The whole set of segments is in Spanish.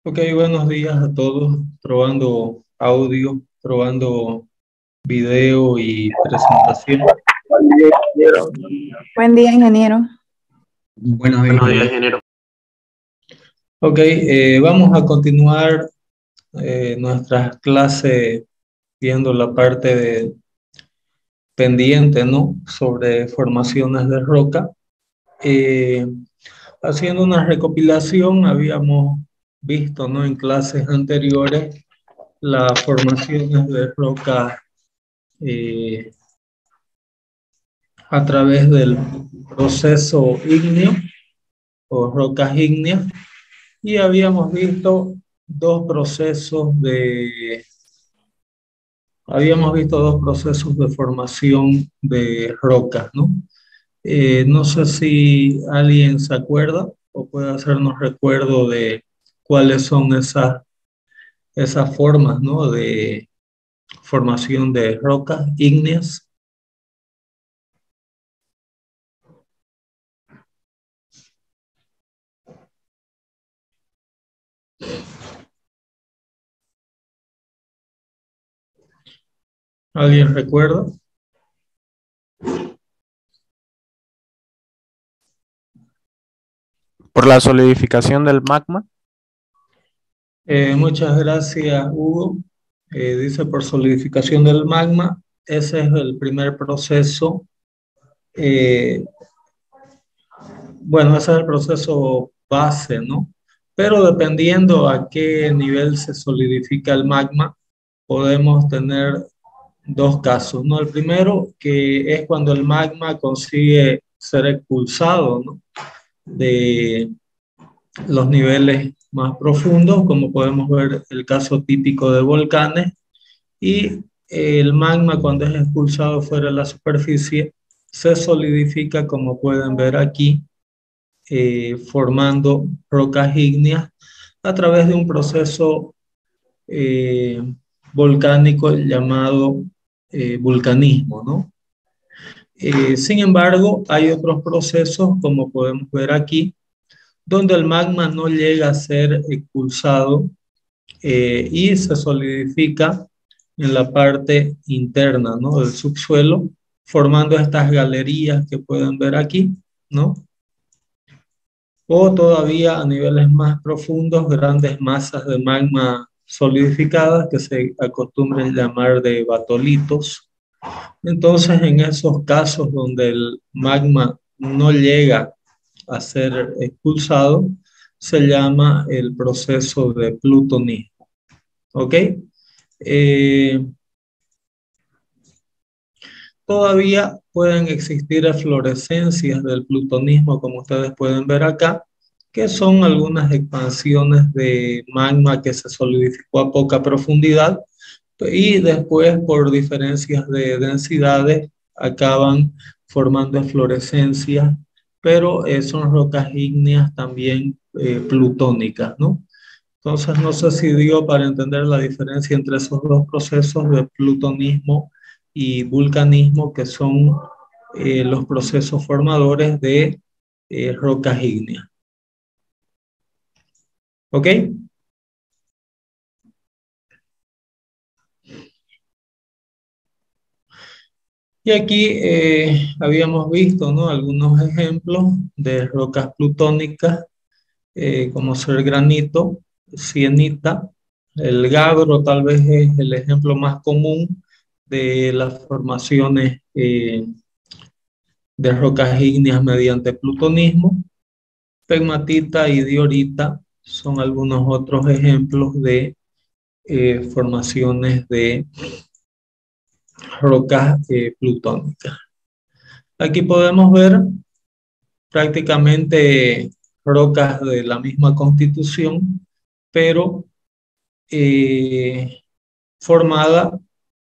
Ok, buenos días a todos. Probando audio, probando video y presentación. Buen día, ingeniero. Buen día, ingeniero. Buenos días, Buenos días, ingeniero. ingeniero. Ok, vamos a continuar nuestras clases viendo la parte pendiente, ¿no? Sobre formaciones de roca. Eh, Haciendo una recopilación, habíamos visto, ¿no? En clases anteriores las formaciones de roca a través del proceso ígneo o rocas ígneas, y habíamos visto dos procesos de formación de rocas, ¿no? No sé si alguien se acuerda o puede hacernos recuerdo de cuáles son esas formas, ¿no? De formación de rocas ígneas. ¿Alguien recuerda? Por la solidificación del magma. Muchas gracias, Hugo. Dice por solidificación del magma. Ese es el primer proceso. Bueno, ese es el proceso base, ¿no? Pero dependiendo a qué nivel se solidifica el magma, podemos tener dos casos, ¿no? El primero, que es cuando el magma consigue ser expulsado, ¿no? De los niveles más profundos, como podemos ver el caso típico de volcanes, y el magma cuando es expulsado fuera de la superficie se solidifica, como pueden ver aquí, formando rocas ígneas a través de un proceso eh, volcánico llamado vulcanismo, ¿no? Sin embargo, hay otros procesos, como podemos ver aquí, donde el magma no llega a ser expulsado y se solidifica en la parte interna, ¿no? Del subsuelo, formando estas galerías que pueden ver aquí, ¿no? O todavía a niveles más profundos, grandes masas de magma solidificadas que se acostumbran llamar de batolitos. Entonces, en esos casos donde el magma no llega a ser expulsado, se llama el proceso de plutonismo. ¿Ok? Todavía pueden existir eflorescencias del plutonismo, como ustedes pueden ver acá, que son algunas expansiones de magma que se solidificó a poca profundidad y después por diferencias de densidades acaban formando eflorescencias, pero son rocas ígneas también plutónicas, ¿no? Entonces no sé si dio para entender la diferencia entre esos dos procesos de plutonismo y vulcanismo, que son los procesos formadores de rocas ígneas. ¿Ok? Y aquí habíamos visto, ¿no? Algunos ejemplos de rocas plutónicas, como ser granito, sienita, el gabbro tal vez es el ejemplo más común de las formaciones de rocas ígneas mediante plutonismo. Pegmatita y diorita son algunos otros ejemplos de formaciones de rocas plutónicas. Aquí podemos ver prácticamente rocas de la misma constitución, pero formada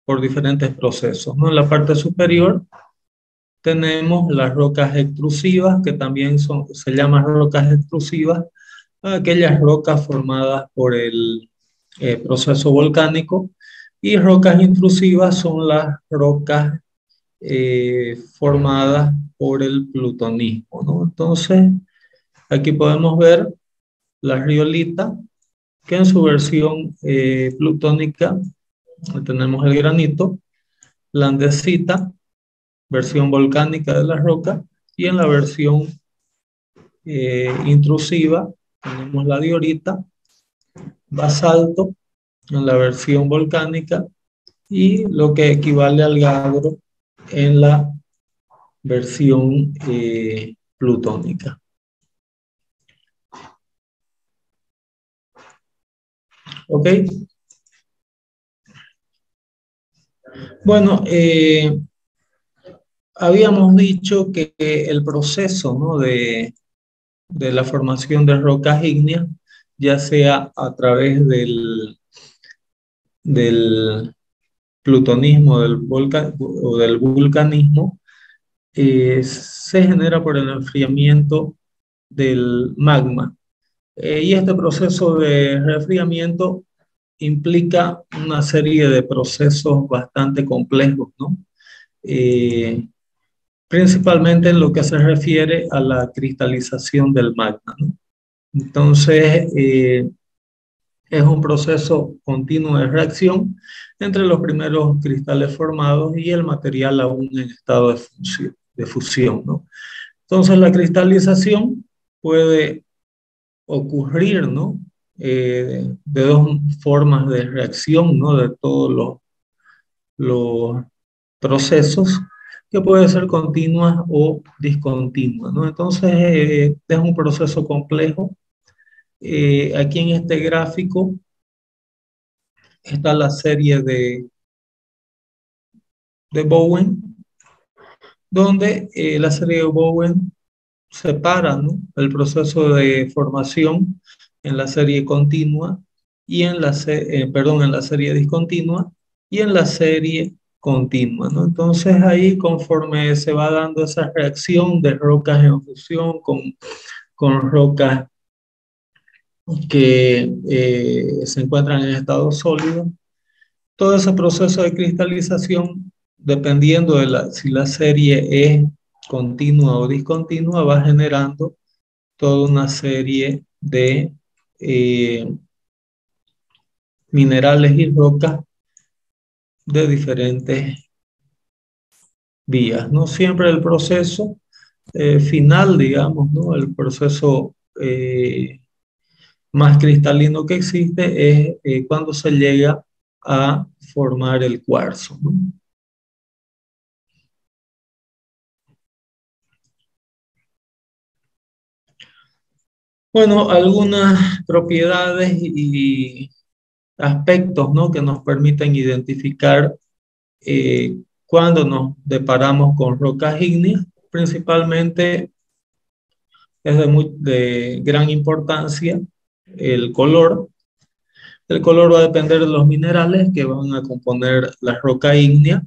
por diferentes procesos, ¿no? En la parte superior tenemos las rocas extrusivas, que también se llaman rocas extrusivas, aquellas rocas formadas por el proceso volcánico, y rocas intrusivas son las rocas formadas por el plutonismo, ¿no? Entonces, aquí podemos ver la riolita, que en su versión plutónica tenemos el granito, la andesita, versión volcánica de la roca, y en la versión intrusiva tenemos la diorita, basalto en la versión volcánica y lo que equivale al gabro en la versión plutónica. ¿Ok? Bueno, habíamos dicho que el proceso, ¿no?, de la formación de rocas ígneas, ya sea a través del plutonismo o del vulcanismo, se genera por el enfriamiento del magma. Y este proceso de resfriamiento implica una serie de procesos bastante complejos, ¿no? Principalmente en lo que se refiere a la cristalización del magma, ¿no? Entonces, es un proceso continuo de reacción entre los primeros cristales formados y el material aún en estado de fusión, ¿no? Entonces, la cristalización puede ocurrir, ¿no?, de dos formas de reacción, ¿no?, de todos los procesos, que puede ser continua o discontinua, ¿no? Entonces, es un proceso complejo. Aquí en este gráfico está la serie de Bowen, donde la serie de Bowen separa, ¿no?, el proceso de formación en la serie continua y en en la serie discontinua y en la serie continua, ¿no? Entonces ahí, conforme se va dando esa reacción de rocas en fusión con rocas que se encuentran en estado sólido, todo ese proceso de cristalización, dependiendo de si la serie es continua o discontinua, va generando toda una serie de minerales y rocas de diferentes vías, ¿no? Siempre el proceso final, digamos, ¿no?, el proceso más cristalino que existe es cuando se llega a formar el cuarzo, ¿no? Bueno, algunas propiedades y aspectos, ¿no?, que nos permiten identificar cuando nos deparamos con rocas ígneas. Principalmente es de gran importancia el color. El color va a depender de los minerales que van a componer la roca ígnea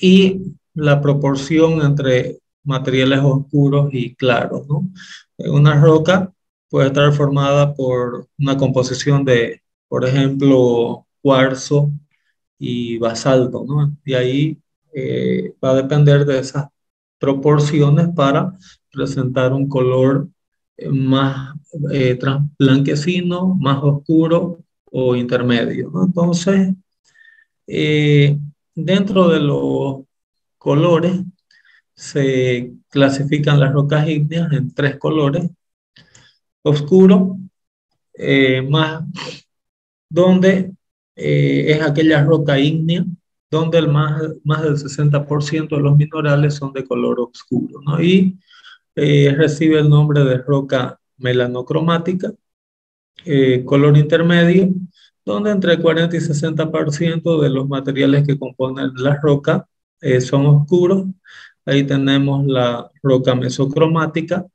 y la proporción entre materiales oscuros y claros, ¿no? Una roca puede estar formada por una composición de, por ejemplo, cuarzo y basalto, ¿no? Y ahí va a depender de esas proporciones para presentar un color más blanquecino, más oscuro o intermedio, ¿no? Entonces, dentro de los colores se clasifican las rocas ígneas en tres colores: oscuro, más donde es aquella roca ígnea donde más del 60% de los minerales son de color oscuro, ¿no? Y recibe el nombre de roca melanocromática. Color intermedio, donde entre 40 y 60% de los materiales que componen la roca son oscuros. Ahí tenemos la roca mesocromática.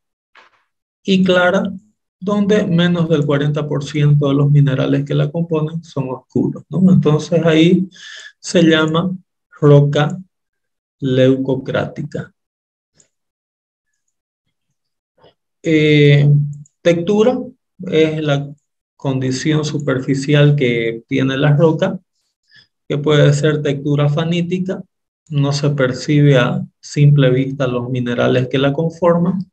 Y clara, donde menos del 40% de los minerales que la componen son oscuros, ¿no? Entonces ahí se llama roca leucocrática. Textura es la condición superficial que tiene la roca, que puede ser textura fanítica, no se percibe a simple vista los minerales que la conforman.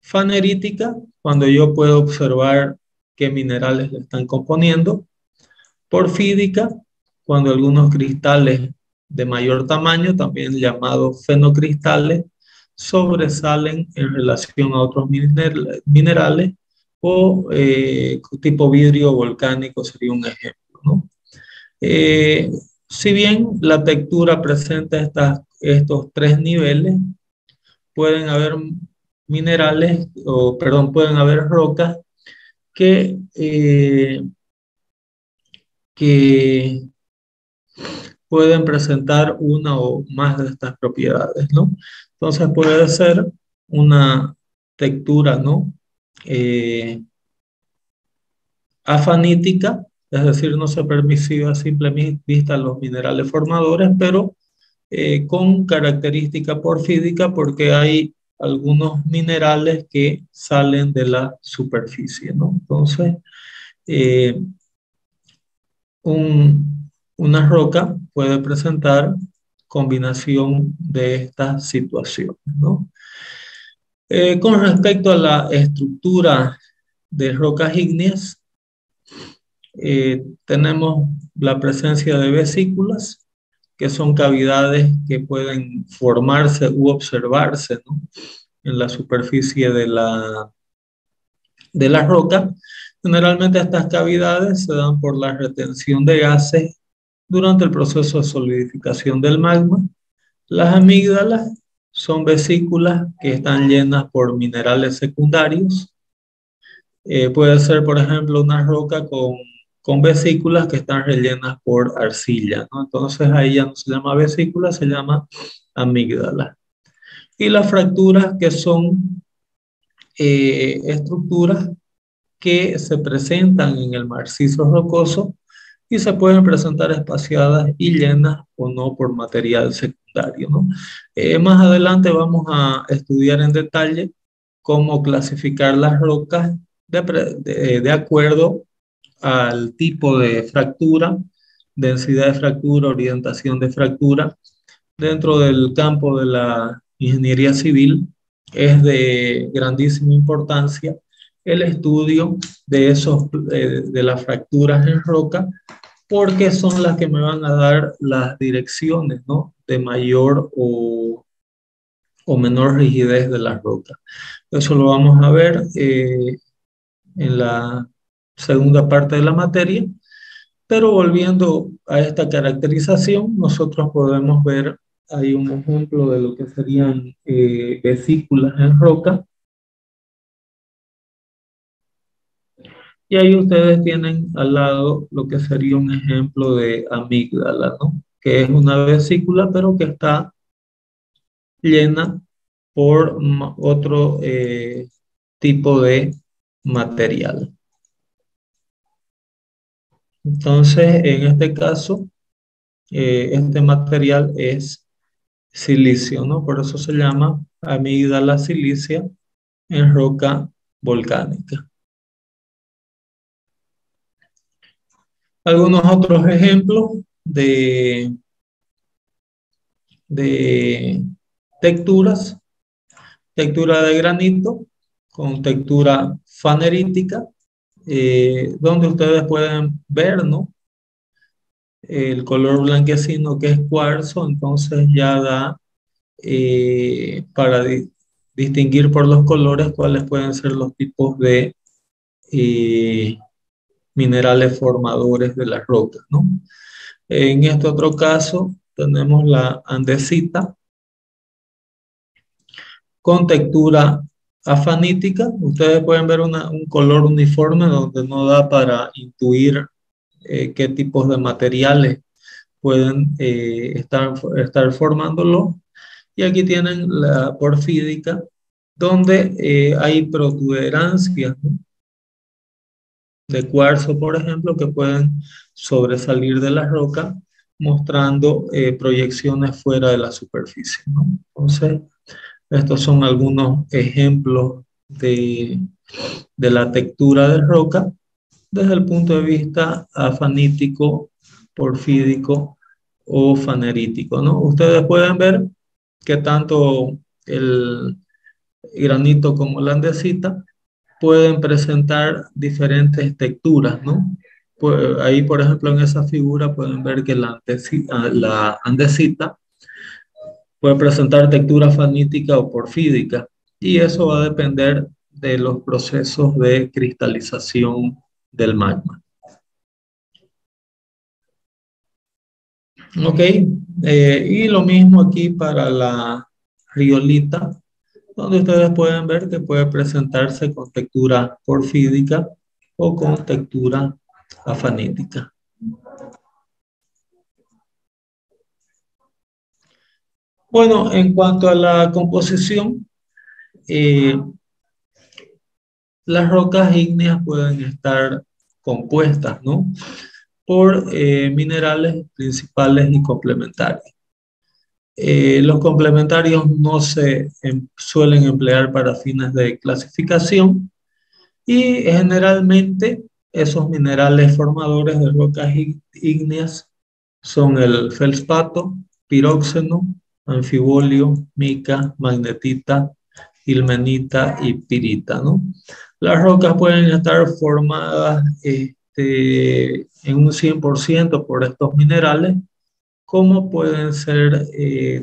Fanerítica, cuando yo puedo observar qué minerales le están componiendo. Porfídica, cuando algunos cristales de mayor tamaño, también llamados fenocristales, sobresalen en relación a otros minerales o tipo vidrio volcánico sería un ejemplo, ¿no? Eh, si bien la textura presenta estos tres niveles, pueden haber minerales, o perdón, pueden haber rocas que pueden presentar una o más de estas propiedades, ¿no? Entonces puede ser una textura, ¿no? Eh, afanítica, es decir, no se permisiva a simple vista los minerales formadores, pero con característica porfídica porque hay algunos minerales que salen de la superficie, ¿no? Entonces, eh, una roca puede presentar combinación de estas situaciones, ¿no? Con respecto a la estructura de rocas ígneas, tenemos la presencia de vesículas, que son cavidades que pueden formarse u observarse, ¿no?, en la superficie de la roca. Generalmente estas cavidades se dan por la retención de gases durante el proceso de solidificación del magma. Las amígdalas son vesículas que están llenas por minerales secundarios. Puede ser, por ejemplo, una roca con vesículas que están rellenas por arcilla, ¿no? Entonces ahí ya no se llama vesícula, se llama amígdala. Y las fracturas, que son estructuras que se presentan en el macizo rocoso y se pueden presentar espaciadas y llenas o no por material secundario, ¿no? Más adelante vamos a estudiar en detalle cómo clasificar las rocas de acuerdo al tipo de fractura, densidad de fractura, orientación de fractura. Dentro del campo de la ingeniería civil es de grandísima importancia el estudio de las fracturas en roca, porque son las que me van a dar las direcciones, ¿no?, de mayor o menor rigidez de la roca. Eso lo vamos a ver en la segunda parte de la materia, pero volviendo a esta caracterización, nosotros podemos ver ahí un ejemplo de lo que serían vesículas en roca. Y ahí ustedes tienen al lado lo que sería un ejemplo de amígdala, ¿no?, que es una vesícula, pero que está llena por otro tipo de material. Entonces, en este caso, este material es silicio, ¿no? Por eso se llama amígdala silicia en roca volcánica. Algunos otros ejemplos de texturas: textura de granito con textura fanerítica, donde ustedes pueden ver, ¿no?, el color blanquecino, que es cuarzo. Entonces ya da para distinguir por los colores cuáles pueden ser los tipos de minerales formadores de las rocas, ¿no? En este otro caso tenemos la andesita con textura afanítica. Ustedes pueden ver un color uniforme donde no da para intuir qué tipos de materiales pueden estar formándolo. Y aquí tienen la porfídica, donde hay protuberancias, ¿no?, de cuarzo, por ejemplo, que pueden sobresalir de la roca, mostrando proyecciones fuera de la superficie, ¿no? Entonces, estos son algunos ejemplos de la textura de roca desde el punto de vista afanítico, porfídico o fanerítico, ¿no? Ustedes pueden ver que tanto el granito como la andesita pueden presentar diferentes texturas, ¿no? Pues ahí, por ejemplo, en esa figura pueden ver que la andesita puede presentar textura fanítica o porfídica, y eso va a depender de los procesos de cristalización del magma. Ok, y lo mismo aquí para la riolita, donde ustedes pueden ver que puede presentarse con textura porfídica o con textura afanítica. Bueno, en cuanto a la composición, eh, las rocas ígneas pueden estar compuestas, ¿no?, por minerales principales y complementarios. Los complementarios no se suelen emplear para fines de clasificación, y generalmente esos minerales formadores de rocas ígneas son el feldspato, piróxeno, anfibolio, mica, magnetita, ilmenita y pirita, ¿no? Las rocas pueden estar formadas en un 100% por estos minerales, como pueden ser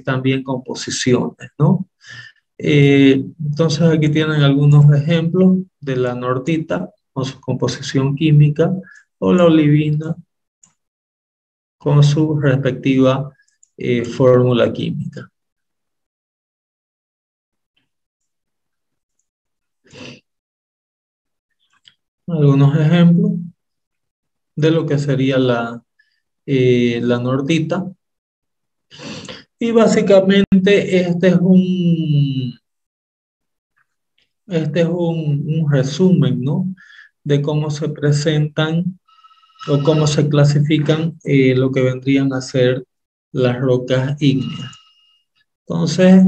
también composiciones, ¿no? Entonces aquí tienen algunos ejemplos de la nortita con su composición química, o la olivina con su respectiva fórmula química. Algunos ejemplos de lo que sería la nortita. Y básicamente un resumen, ¿no?, de cómo se presentan o cómo se clasifican lo que vendrían a ser las rocas ígneas. Entonces,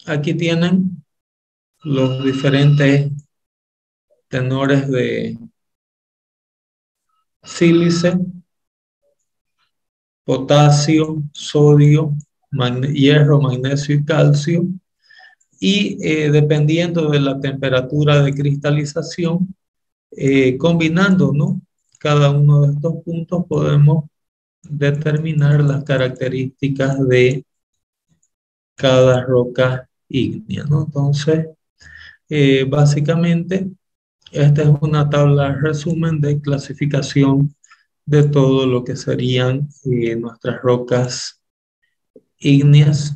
aquí tienen los diferentes tenores de sílice, potasio, sodio, hierro, magnesio y calcio. Y dependiendo de la temperatura de cristalización, combinando, ¿no?, cada uno de estos puntos, podemos determinar las características de cada roca ígnea, ¿no? Entonces, básicamente, esta es una tabla de resumen de clasificación de todo lo que serían nuestras rocas ígneas.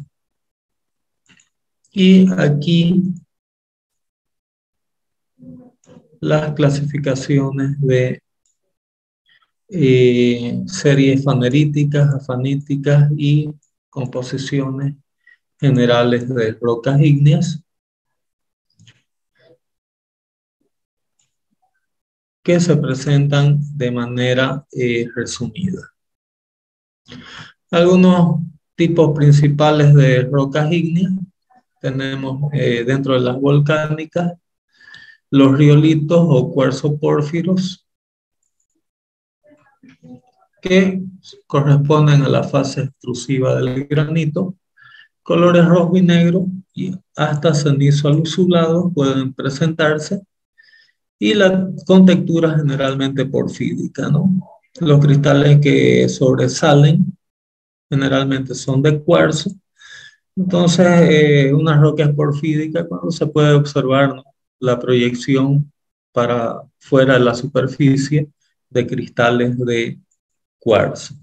Y aquí las clasificaciones de series faneríticas, afaníticas y composiciones generales de rocas ígneas, que se presentan de manera resumida. Algunos tipos principales de rocas ígneas tenemos dentro de las volcánicas: los riolitos o cuarzo-pórfiros, que corresponden a la fase extrusiva del granito. Colores rojo y negro y hasta cenizo azulado pueden presentarse, y con textura generalmente porfídica, ¿no? Los cristales que sobresalen generalmente son de cuarzo. Entonces, una roca es porfídica cuando se puede observar, ¿no?, la proyección para fuera de la superficie de cristales de cuarzo.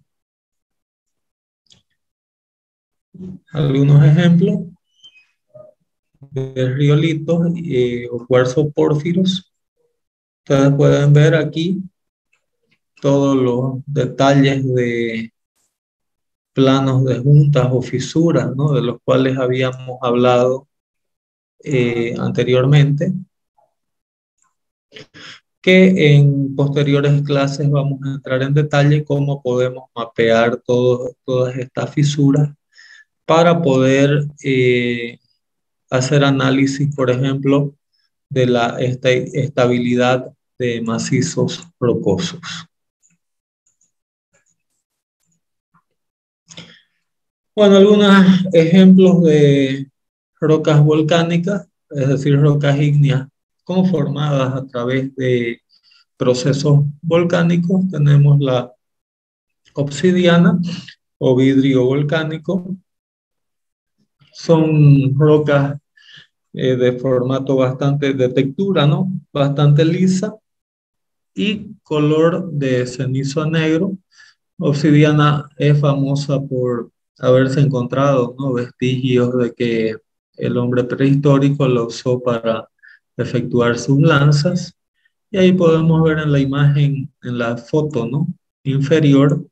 Algunos ejemplos de riolitos o cuarzo pórfiros. Ustedes pueden ver aquí todos los detalles de planos de juntas o fisuras, ¿no?, de los cuales habíamos hablado anteriormente, que en posteriores clases vamos a entrar en detalle cómo podemos mapear todas estas fisuras para poder hacer análisis, por ejemplo, de la estabilidad de macizos rocosos. Bueno, algunos ejemplos de rocas volcánicas, es decir, rocas ígneas conformadas a través de procesos volcánicos. Tenemos la obsidiana o vidrio volcánico. Son rocas de formato de textura, ¿no? Bastante lisa y color de cenizo a negro. Obsidiana es famosa por haberse encontrado, ¿no?, vestigios de que el hombre prehistórico lo usó para efectuar sus lanzas. Y ahí podemos ver en la imagen, en la foto, ¿no?, inferior,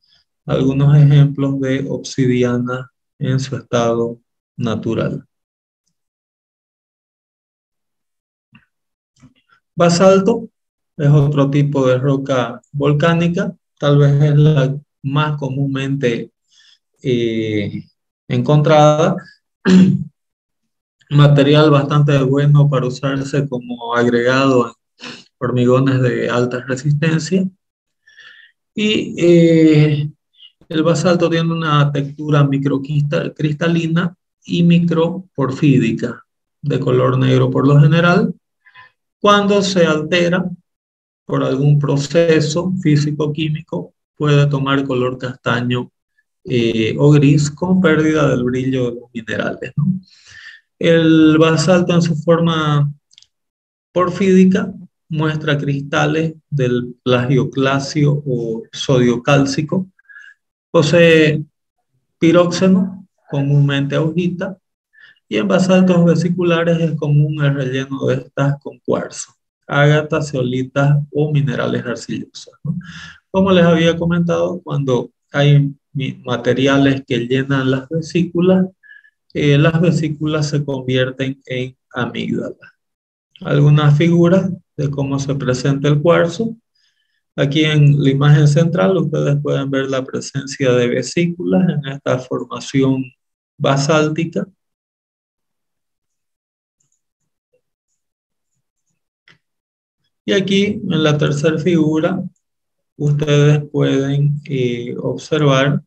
algunos ejemplos de obsidiana en su estado natural. Basalto es otro tipo de roca volcánica, tal vez es la más comúnmente encontrada. Material bastante bueno para usarse como agregado en hormigones de alta resistencia. Y el basalto tiene una textura microcristalina y microporfídica, de color negro por lo general. Cuando se altera por algún proceso físico-químico, puede tomar color castaño o gris con pérdida del brillo de los minerales, ¿no? El basalto en su forma porfídica muestra cristales del plagioclasio o sodio cálcico. Posee piróxeno, comúnmente augita, y en basaltos vesiculares es común el relleno de estas con cuarzo, ágata, zeolitas o minerales arcillosos, ¿no? Como les había comentado, cuando hay materiales que llenan las vesículas se convierten en amígdalas. Algunas figuras de cómo se presenta el cuarzo. Aquí en la imagen central ustedes pueden ver la presencia de vesículas en esta formación basáltica. Y aquí en la tercera figura ustedes pueden observar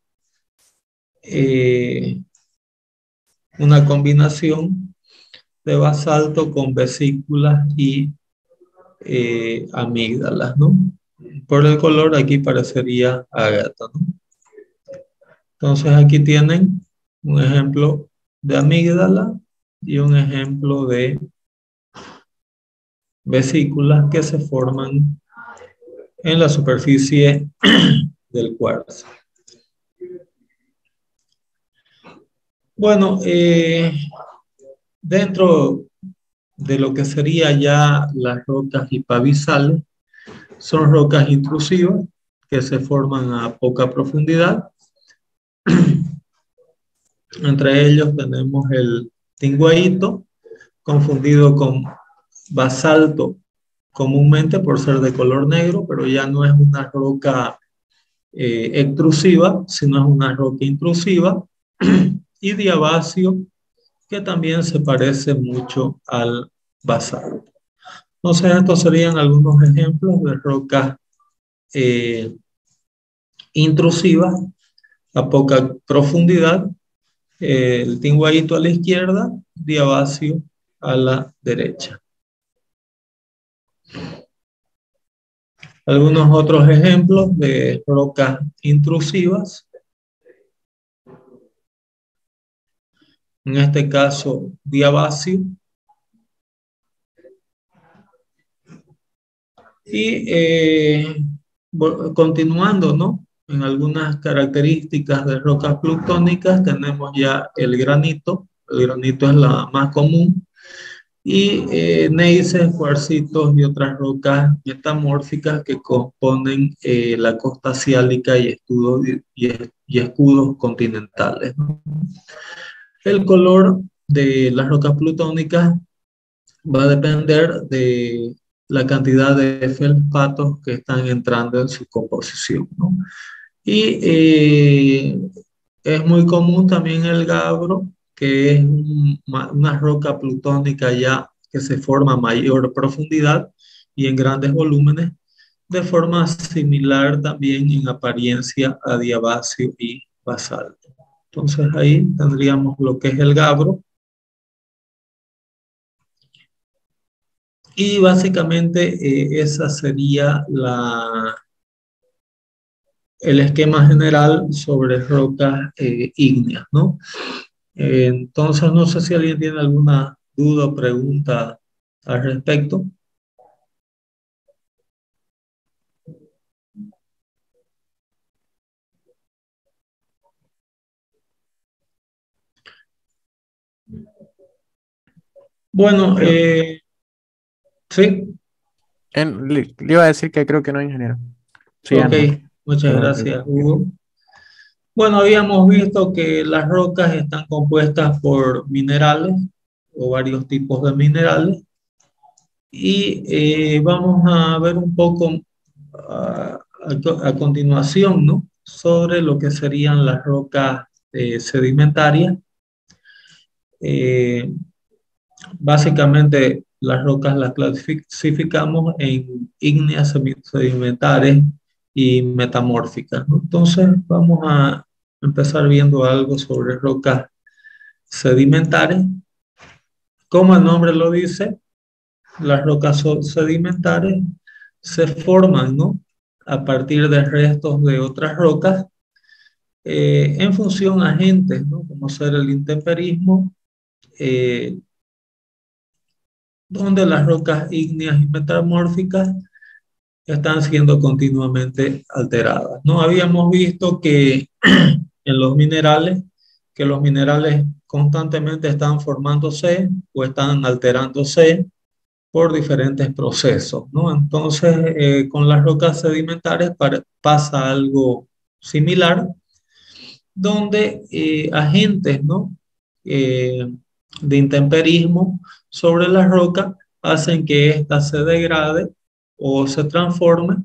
una combinación de basalto con vesículas y amígdalas, ¿no? Por el color aquí parecería ágata, ¿no? Entonces aquí tienen un ejemplo de amígdala y un ejemplo de vesículas que se forman en la superficie del cuarzo. Bueno, dentro de lo que sería ya las rocas hipabisales, son rocas intrusivas que se forman a poca profundidad. Entre ellos tenemos el tinguaíto, confundido con basalto comúnmente por ser de color negro, pero ya no es una roca extrusiva, sino es una roca intrusiva. Y diabacio, que también se parece mucho al basalto. Entonces, estos serían algunos ejemplos de rocas intrusivas a poca profundidad. El tinguaíto a la izquierda, diabacio a la derecha. Algunos otros ejemplos de rocas intrusivas. En este caso, diabacio. Y continuando, ¿no?, en algunas características de rocas plutónicas tenemos ya el granito. El granito es la más común. Y gneisses, cuarcitos y otras rocas metamórficas que componen la costa asiática y escudos continentales, ¿no? El color de las rocas plutónicas va a depender de la cantidad de feldspatos que están entrando en su composición, ¿no? Y es muy común también el gabbro, que es una roca plutónica ya que se forma a mayor profundidad y en grandes volúmenes, de forma similar también en apariencia a diabacio y basalto. Entonces ahí tendríamos lo que es el gabbro. Y básicamente esa sería el esquema general sobre rocas ígneas, ¿no? Entonces, no sé si alguien tiene alguna duda o pregunta al respecto. Bueno, sí, Le iba a decir que creo que no, ingeniero. Sí, ok, no. muchas Perdón, gracias, Hugo. Bueno, habíamos visto que las rocas están compuestas por minerales o varios tipos de minerales y vamos a ver un poco a continuación, ¿no? Sobre lo que serían las rocas sedimentarias. Eh, Básicamente, las rocas las clasificamos en ígneas sedimentarias y metamórficas, ¿no? Entonces, vamos a empezar viendo algo sobre rocas sedimentarias. Como el nombre lo dice, las rocas sedimentarias se forman, ¿no? A partir de restos de otras rocas en función a agentes, ¿no? Como ser el intemperismo, eh, donde las rocas ígneas y metamórficas están siendo continuamente alteradas, ¿no? Habíamos visto que en los minerales, que los minerales constantemente están formándose o están alterándose por diferentes procesos, ¿no? Entonces, con las rocas sedimentarias pasa algo similar, donde agentes, ¿no? Eh, de intemperismo sobre la roca hacen que ésta se degrade o se transforme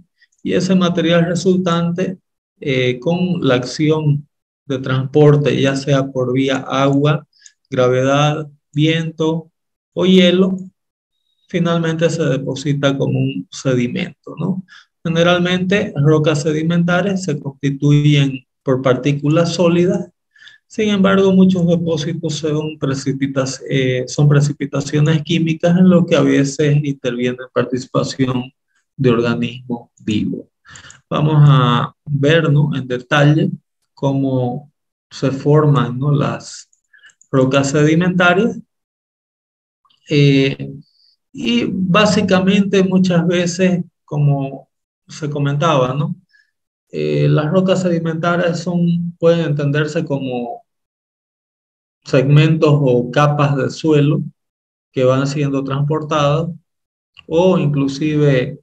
y ese material resultante con la acción de transporte, ya sea por vía agua, gravedad, viento o hielo, finalmente se deposita como un sedimento, ¿no? Generalmente, rocas sedimentarias se constituyen por partículas sólidas. Sin embargo, muchos depósitos son precipitaciones químicas en lo que a veces interviene participación de organismos vivos. Vamos a ver, ¿no? En detalle cómo se forman, ¿no? Las rocas sedimentarias. Eh, y básicamente muchas veces, como se comentaba, ¿no? Las rocas sedimentarias pueden entenderse como segmentos o capas de suelo que van siendo transportadas o inclusive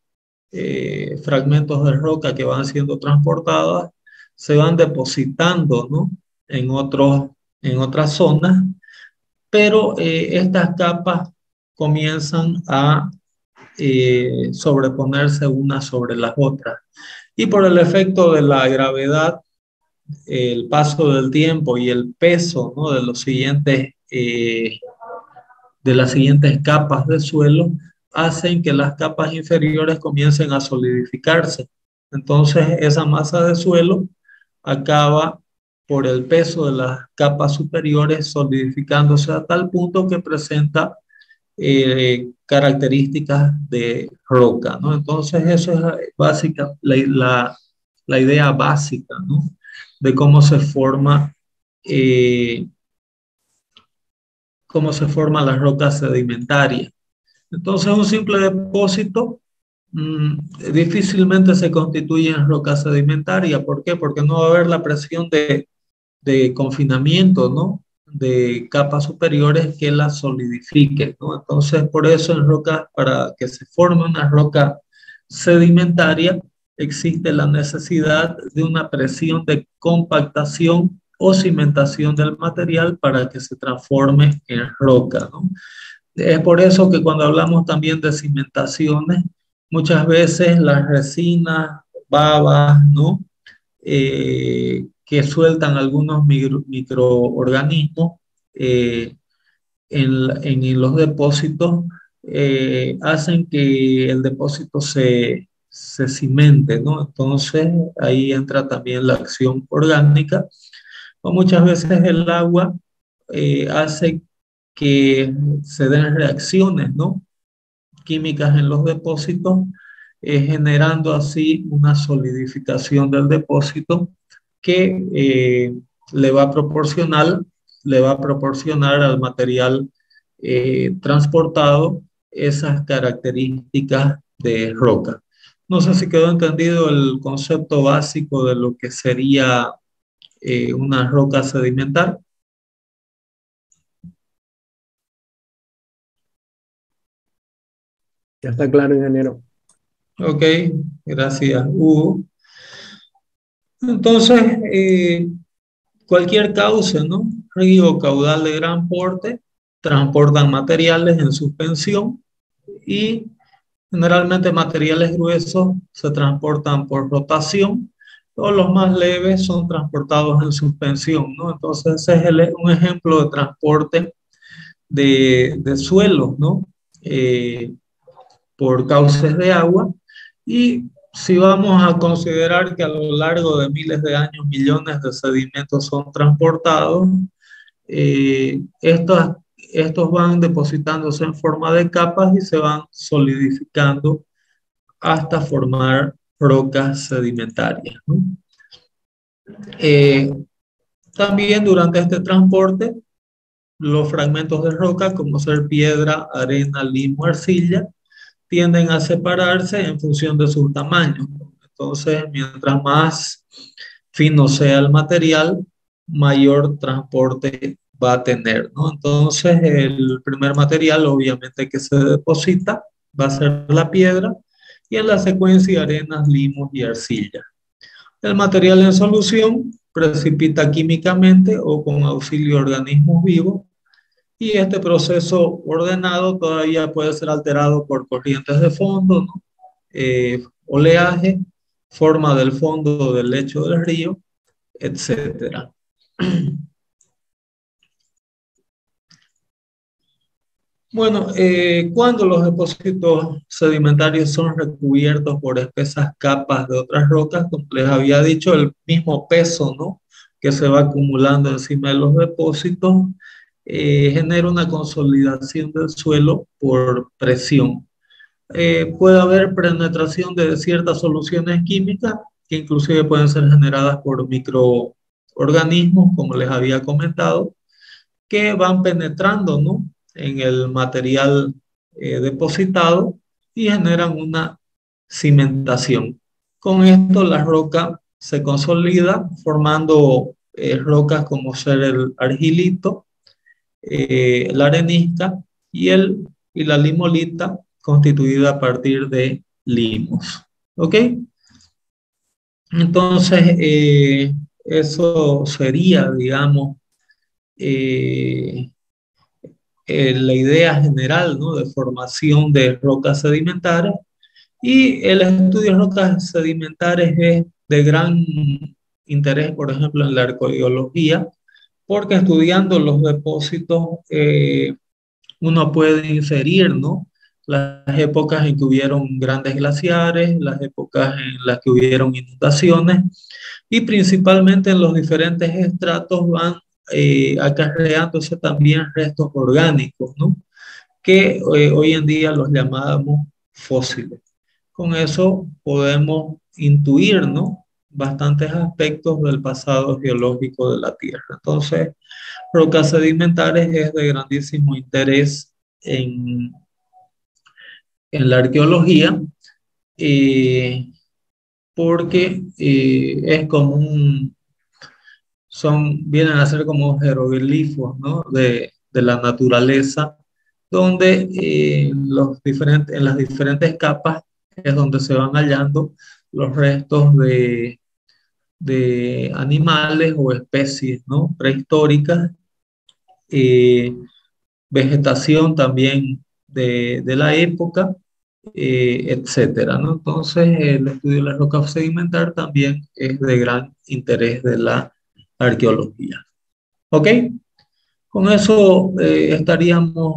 fragmentos de roca que van siendo transportadas, se van depositando, ¿no? En otras zonas, pero estas capas comienzan a sobreponerse unas sobre las otras. Y por el efecto de la gravedad, el paso del tiempo y el peso, ¿no? De las siguientes capas de suelo, hacen que las capas inferiores comiencen a solidificarse. Entonces, esa masa de suelo acaba por el peso de las capas superiores solidificándose a tal punto que presenta características de roca, ¿no? Entonces, eso es básica, la idea básica, ¿no? De eh, cómo se forma la roca sedimentaria. Entonces, un simple depósito difícilmente se constituye en roca sedimentaria. ¿Por qué? Porque no va a haber la presión de confinamiento, ¿no? De capas superiores que la solidifiquen, ¿no? Entonces, por eso en rocas, para que se forme una roca sedimentaria, existe la necesidad de una presión de compactación o cimentación del material para que se transforme en roca, ¿no? Es por eso que cuando hablamos también de cimentaciones, muchas veces las resinas, babas, ¿no? Que sueltan algunos microorganismos eh, en los depósitos, hacen que el depósito se cimente, ¿no? Entonces ahí entra también la acción orgánica, o muchas veces el agua hace que se den reacciones, ¿no? químicas en los depósitos, generando así una solidificación del depósito que le va a proporcionar al material transportado esas características de roca. No sé si quedó entendido el concepto básico de lo que sería una roca sedimentar. Ya está claro, ingeniero. Ok, gracias, Hugo. Entonces, cualquier cauce, ¿no? Río o caudal de gran porte transportan materiales en suspensión y generalmente materiales gruesos se transportan por rotación o los más leves son transportados en suspensión, ¿no? Entonces, ese es un ejemplo de transporte de suelos, ¿no? Eh, por cauces de agua. Y si vamos a considerar que a lo largo de miles de años, millones de sedimentos son transportados, estos van depositándose en forma de capas y se van solidificando hasta formar rocas sedimentarias, ¿no? Eh, También durante este transporte, los fragmentos de roca, como ser piedra, arena, limo, arcilla, tienden a separarse en función de sus tamaños. Entonces, mientras más fino sea el material, mayor transporte va a tener, ¿no? Entonces, el primer material, obviamente, que se deposita va a ser la piedra y en la secuencia arenas, limos y arcilla. El material en solución precipita químicamente o con auxilio de organismos vivos y este proceso ordenado todavía puede ser alterado por corrientes de fondo, ¿no? Oleaje, forma del fondo del lecho del río, etcétera. Bueno, cuando los depósitos sedimentarios son recubiertos por espesas capas de otras rocas, como les había dicho, el mismo peso, ¿no?, que se va acumulando encima de los depósitos, genera una consolidación del suelo por presión. Puede haber penetración de ciertas soluciones químicas que inclusive pueden ser generadas por microorganismos, como les había comentado, que van penetrando, ¿no?, en el material depositado y generan una cimentación. Con esto la roca se consolida formando rocas como ser el argilito, la arenisca y la limolita constituida a partir de limos. ¿Ok? Entonces, eso sería, digamos, eh, la idea general, ¿no?, de formación de rocas sedimentarias. Y el estudio de rocas sedimentarias es de gran interés, por ejemplo, en la arqueología, porque estudiando los depósitos uno puede inferir, ¿no?, las épocas en que hubieron grandes glaciares, las épocas en las que hubieron inundaciones y principalmente en los diferentes estratos van acarreándose también restos orgánicos, ¿no?, que hoy en día los llamamos fósiles. Con eso podemos intuir, ¿no?, bastantes aspectos del pasado geológico de la Tierra. Entonces, rocas sedimentarias es de grandísimo interés en la arqueología porque es como vienen a ser como jeroglifos, ¿no?, de la naturaleza, donde en las diferentes capas es donde se van hallando los restos de animales o especies, ¿no?, prehistóricas, eh, vegetación también de la época, etcétera, ¿no? Entonces, el estudio de la roca sedimentar también es de gran interés de la arqueología. ¿Ok? Con eso estaríamos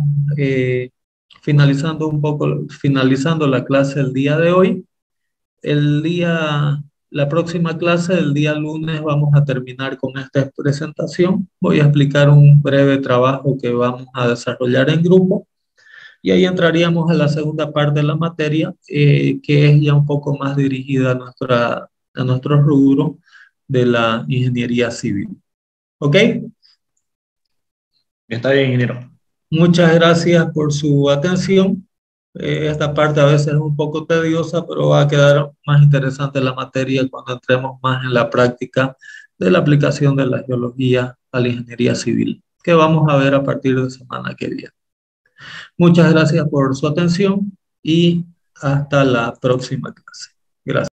finalizando la clase el día de hoy. La próxima clase, el día lunes, vamos a terminar con esta presentación. Voy a explicar un breve trabajo que vamos a desarrollar en grupo Y ahí entraríamos a la segunda parte de la materia, que es ya un poco más dirigida a nuestro rubro de la ingeniería civil. ¿Ok? Está bien, ingeniero. Muchas gracias por su atención. Esta parte a veces es un poco tediosa, pero va a quedar más interesante la materia cuando entremos más en la práctica de la aplicación de la geología a la ingeniería civil, que vamos a ver a partir de semana que viene. Muchas gracias por su atención y hasta la próxima clase.